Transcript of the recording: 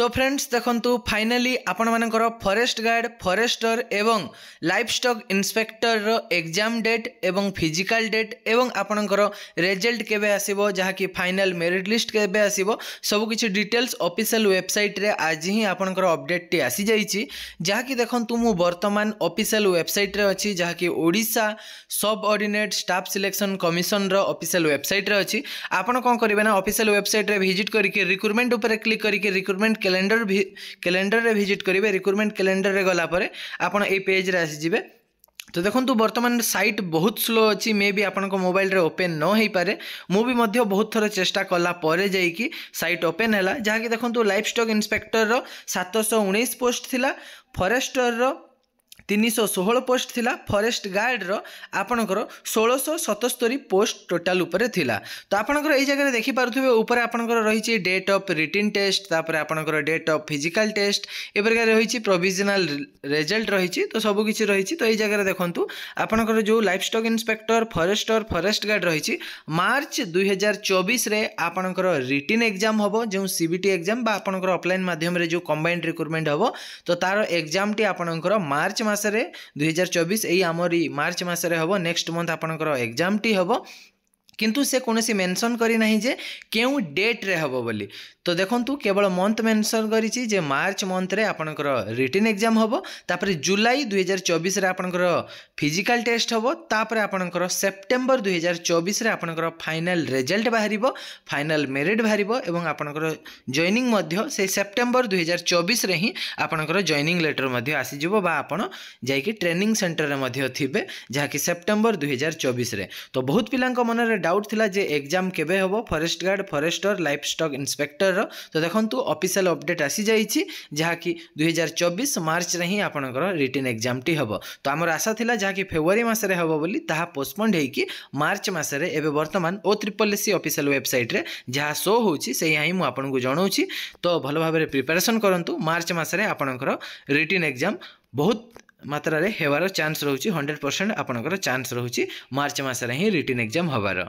तो फ्रेंड्स देखंतु फाइनली आपण मानकर फॉरेस्ट गार्ड फॉरेस्टर एवं लाइवस्टॉक इंस्पेक्टर रो एग्जाम डेट एवं फिजिकल डेट एवं आपणकर रिजल्ट केबे आसीबो जहा कि फाइनल मेरिट लिस्ट केबे आसीबो सब किछि डिटेल्स ऑफिशियल वेबसाइट रे आज ही आपणकर अपडेट टी आसी जाईछि जहा कि देखंतु मु वर्तमान ऑफिशियल वेबसाइट रे अछि जहा कि ओडिशा सब ऑर्डिनेट स्टाफ सिलेक्शन कमिशन रो ऑफिशियल वेबसाइट रे अछि आपण कोन करिवे ना ऑफिशियल वेबसाइट रे विजिट करके रिक्रूटमेंट ऊपर क्लिक करके रिक्रूटमेंट कैलेंडर रे विजिट करेंगे। रिक्रूटमेंट कैलेंडर रे गला परे आपण ए पेज रे आसी जिवे। तो देखो बर्तमान साइट बहुत स्लो अच्छी मे भी आपन मोबाइल रे ओपन न हो पारे मु भी मध्य बहुत थर चेष्टा कला परे जाइकी साइट ओपन है जहाँकि देखो लाइवस्टॉक इंस्पेक्टर रो 719 पोस्ट थिला फॉरेस्टर रो 316 पोस्ट थिला फॉरेस्ट गार्ड रो आपणकर 1677 पोस्ट टोटाल ऊपर थिला। तो आपणकर एई जगह देखि पारुथबे ऊपर आपणकर रहिछि डेट ऑफ रिटन टेस्ट तापर आपणकर डेट ऑफ फिजिकल टेस्ट एपर का रहिछि प्रोविजनल रिजल्ट रहिछि तो सब किछि रहिछि। तो एई जगह देखंतु आपणकर जो livestock inspector forester forest guard रहिछि मार्च 2024 रे आपणकर रिटन एग्जाम हबो जो सीबीटी एग्जाम बा आपणकर ऑफलाइन माध्यम रे जो कंबाइंड रिक्रूटमेंट हबो तो तार एग्जाम टी आपणकर मार्च मासरे 2024 एई आमरी मार्च मासरे हबो नेक्स्ट मंथ आपणकर एग्जाम टी हबो किंतु से कोनोसी मेंशन करी नाही जे केउ डेट रे हबो बोली। तो देखंतु केवल मंथ मेंशन करिछि जे मार्च मंथ रे आपणकर रिटन एग्जाम हबो तापर जुलाई 2024 रे आपणकर फिजिकल टेस्ट हबो तापर आपणकर सेप्टेम्बर 2024 रे आपणकर फाइनल रिजल्ट बाहरिबो फाइनल मेरिट बाहरिबो एवं आपणकर जॉइनिंग मध्य से सेप्टेम्बर 2024 रे ही आपणकर जॉइनिंग लेटर मध्य आसी जिवो बा आपण जाई कि ट्रेनिंग सेंटर रे मध्य थिबे जहा कि सेप्टेम्बर 2024 रे। तो बहुत पिलांक मन रे डाउट थिला जे एग्जाम केबे हबो forest guard forester livestock inspector. तो देखंतु ऑफिशियल अपडेट आसी जाईछि जहा कि 2024 मार्च रे ही आपनकर रिटन एग्जाम टी हबो। तो हमर आशा थिला जहा कि फेब्रुआरी मास रे हबो बोली ताहा पोस्टपोन्ड हेई कि मार्च मास रे एबे वर्तमान OSSC ऑफिशियल वेबसाइट रे जहा शो होछि से यही मु आपनको जणाउछि। तो भलो भाबरे प्रिपरेशन करंतु मार्च मास रे आपनकर रिटन एग्जाम बहुत मात्रा रे हेवार चांस रहउछि 100% आपनकर चांस रहउछि मार्च मास रे ही रिटन एग्जाम हबार।